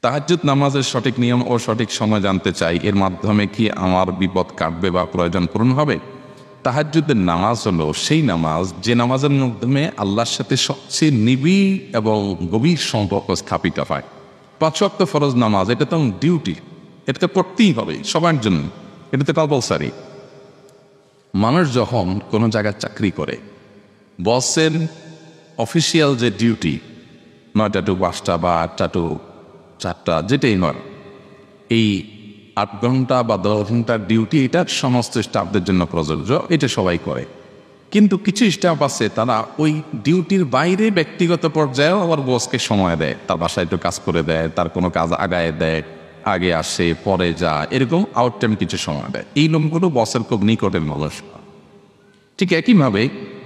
তাহাজ্জুদ নামাজের সঠিক নিয়ম ও সঠিক সময় জানতে চাই, এর মাধ্যমে কি আমার বিপদ কাটবে বা প্রয়োজন পূরণ হবে? তাহাজ্জুদের নামাজ হলো সেই নামাজ যে নামাজের মাধ্যমে আল্লাহর সাথে সবচেয়ে নিবিড় এবং গভীর সম্পর্ক স্থাপিত হয়। 5 ওয়াক্ত ফরজ নামাজ, এটা তো ডিউটি, এটা তো করতেই হবে সবার জন্য, এটা তো কম্পালসারি। মানুষ যখন কোনো জায়গায় চাকরি করে, বসের অফিসিয়াল যে ডিউটি 9টা টু 5টা বা 8টা টু 4টা যেটাই নয়, এই 8 ঘন্টা বা 10 ঘন্টার ডিউটি এটা সমস্ত স্টাফদের জন্য প্রযোজ্য, এটা সবাই করে। কিন্তু কিছু স্টাফ আছে তারা ওই ডিউটির বাইরে ব্যক্তিগত পর্যায়েও আবার বসকে সময় দেয়, তার বাসায় একটু কাজ করে দেয়, তার কোনো কাজ আগায় দেয়, আগে আসে পরে যায়, এরকম আউট টাইম কিছু সময় দেয়। এই লোকগুলো বসের খুব নিকটের মানুষ। ঠিক একইভাবে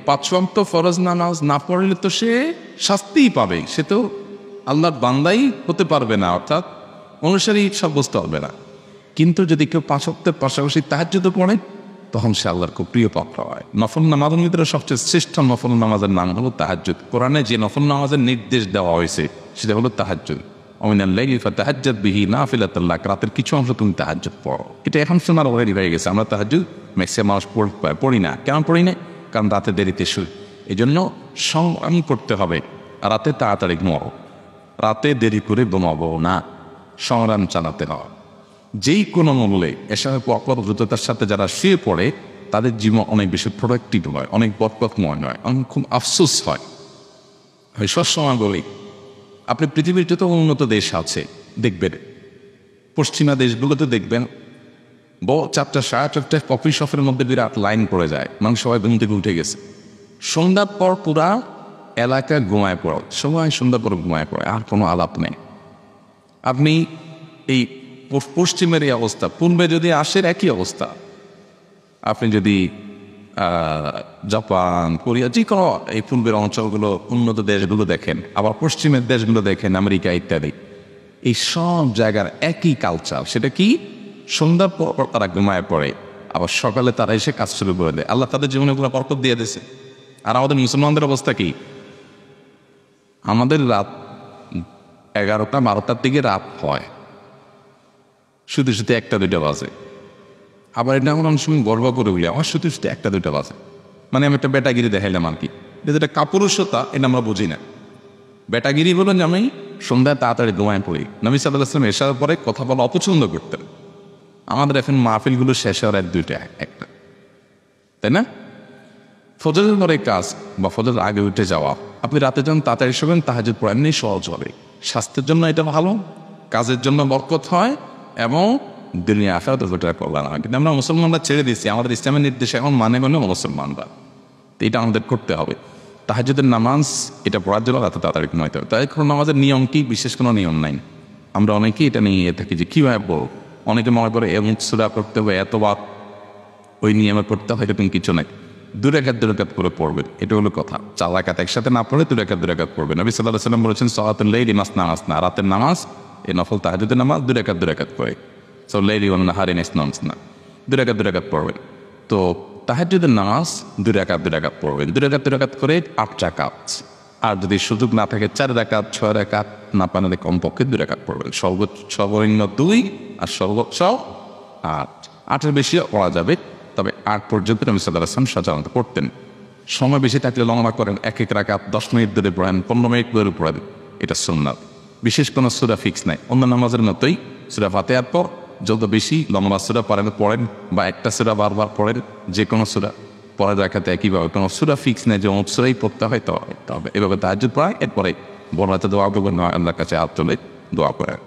5 ওয়াক্ত ফরজ নামাজ না পড়লে তো সে শাস্তিই পাবে, সে তো আল্লাহর বান্দাই হতে পারবে না, অর্থাৎ অনুসারী সাব্যস্ত হবে না। কিন্তু যদি কেউ 5 ওয়াক্তের পাশাপাশি তাহাজ্জুদ পড়ে, তখন সে আল্লাহর খুব প্রিয় পাত্র হয়। নফল নামাজের ভিতরে সবচেয়ে শ্রেষ্ঠ নফল নামাজের নাম হলো তাহাজ্জুদ। কোরআনে যে নফল নামাজের নির্দেশ দেওয়া হয়েছে সেটা হলো তাহাজ্জুদ। ওমিনাল লাইলি ফাতাহাজ্জাদ বিহি নাফিলাতান লাক, রাতের কিছু অংশ তুমি তাহাজ্জুদ পড়ো। এটা এখন শোনার অলরেডি হয়ে গেছে। আমরা তাহাজ্জুদ ম্যাক্সিমাম মানুষ পড়ি না। কেন পড়ি না? কারণ রাতে দেরিতে শুই। এই জন্য সংগ্রাম করতে হবে, রাতে তাড়াতাড়ি ঘুমাবো, রাতে দেরি করে ঘুমাবো না, সংগ্রাম চালাতে হবে। যেই কোনো মূল্যে এসব দ্রুততার সাথে যারা শুয়ে পড়ে তাদের জীবন অনেক বেশি প্রোডাক্টিভ হয়, অনেক বরকতময় হয়, অনেক খুব আফসোস হয়। সবসময় বলি, আপনি পৃথিবীর যত উন্নত দেশ আছে দেখবেন, পশ্চিমা দেশগুলোতে দেখবেন 4টা 4:30 কফি শপের মধ্যে বিরাট লাইন পড়ে যায়, মানুষ সবাই ঘুম থেকে উঠে গেছে। সন্ধ্যার পর পুরা এলাকা ঘুমায় পড়ে, সবাই সন্ধ্যার পর ঘুমায় পড়ে, আর কোনো আলাপ নেই। আপনি এই পশ্চিমের এই অবস্থা, পূর্বে যদি আসেন একই অবস্থা। আপনি যদি জাপান, কোরিয়া, যে কোনো এই পূর্বের অঞ্চলগুলো উন্নত দেশগুলো দেখেন, আবার পশ্চিমের দেশগুলো দেখেন, আমেরিকা ইত্যাদি, এই সব জায়গার একই কালচার। সেটা কি? সন্ধ্যার পর তারা ঘুমায় পড়ে, আবার সকালে তারা এসে কাজ শুরু করে দেয়। আল্লাহ তাদের জীবনে পুরো বরকত দিয়ে দিয়েছে। আর আমাদের মুসলমানদের অবস্থা কি? আমাদের রাত 11টা 12টার দিকে রাত হয়, শুধু শুধু 1টা 2টা বাজে। আবার এটা আমার অনেক সময় গর্ব করে বলি, আমার শুধু শুধু 1টা 2টা বাজে, মানে আমি একটা বেটাগিরি দেখাইলাম আর কি। এটা যেটা কাপুরুষতা, এটা আমরা বুঝি না। বেটাগিরি বলেন যে আমি সন্ধ্যায় তাড়াতাড়ি ঘুমায় পড়ি। নবী সাল্লাল্লাহু আলাইহি ওয়াসাল্লাম এশার পরে কথা বলা অপছন্দ করতেন। আমাদের এখন মাহফিলগুলো শেষ হওয়ার 1-2টা 1টা, তাই না? ফজরের পরে কাজ বা ফজরের আগে উঠে যাওয়া, আপনি রাতে যখন তাড়াতাড়ি শোবেন তাহাজ্জুদ পড়া এমনি সহজ হবে। স্বাস্থ্যের জন্য এটা ভালো, কাজের জন্য বরকত হয়, এবং দুনিয়া আখিরাতে যেটা কল্যাণ হয়। কিন্তু আমরা মুসলমানরা ছেড়ে দিচ্ছি, আমাদের ইসলামের নির্দেশে এখন মানে মুসলমানরা, তো এটা আমাদের করতে হবে। তাহাজ্জুদের নামাজ এটা পড়ার জন্য রাতে তাড়াতাড়ি ঘুমাইতে হবে। তাই কোনো নামাজের নিয়ম কি? বিশেষ কোনো নিয়ম নাই। আমরা অনেকেই এটা নিয়ে থাকি যে কীভাবে পড়ব। অনেকে মনে করে এমন সূরা পড়তে হবে, এতবার ওই নিয়মে পড়তে হয়, এরকম কিছু নাই। 2 রাকাত করে পড়বেন, এটা হলো কথা। 4 রাকাত একসাথে না পড়ে 2 রাকাত পড়বেন। নবী সাল্লাল্লাহু আলাইহি ওয়াসাল্লাম বলেছেন, সালাতুল লাইলি মাসনা মাসনা, রাতের নামাজ এই নফল তাহাজ্জুদের নামাজ 2 রাকাত করে। সো লাইলি ওয়ান নাহারি মাসনা, 2 রাকাত পড়বেন। তো তাহাজ্জুদের নামাজ 2 রাকাত পড়বেন, 2 রাকাত করে 8 রাকাত। আর যদি সুযোগ না থাকে 4 রাকাত 6 রাকাত, না পারলে কমপক্ষে 2 রাকাত পড়বেন। সর্বনিম্ন 2 আর সর্বোচ্চ 8। 8-এর বেশি পড়া যাবে, তবে 8 পর্যন্ত নবী সাল্লাল্লাহু আলাইহি ওয়াসাল্লাম সাধারণত পড়তেন। সময় বেশি থাকলে লম্বা করেন, 1 রাকাত 10 মিনিট ধরে পড়েন, 15 মিনিট ধরে পড়েন, এটা সুন্নাত। বিশেষ কোনো সূরা ফিক্স নাই। অন্য নামাজের মতোই সূরা ফাতিহার পর যত বেশি লম্বা সূরা পড়েন বা একটা সূরা বারবার পড়েন, যে কোনো সূরা পড়া রাখাতে একইভাবে, কোনো সূরা ফিক্স নেই যে অমুক সূরাই পড়তে হয়, তবে এভাবে তাহাজ্জুদ পড়ায়। এরপরে বড় রাতে দোয়া করবেন, আল্লাহর কাছে হাত তুলে দোয়া করেন।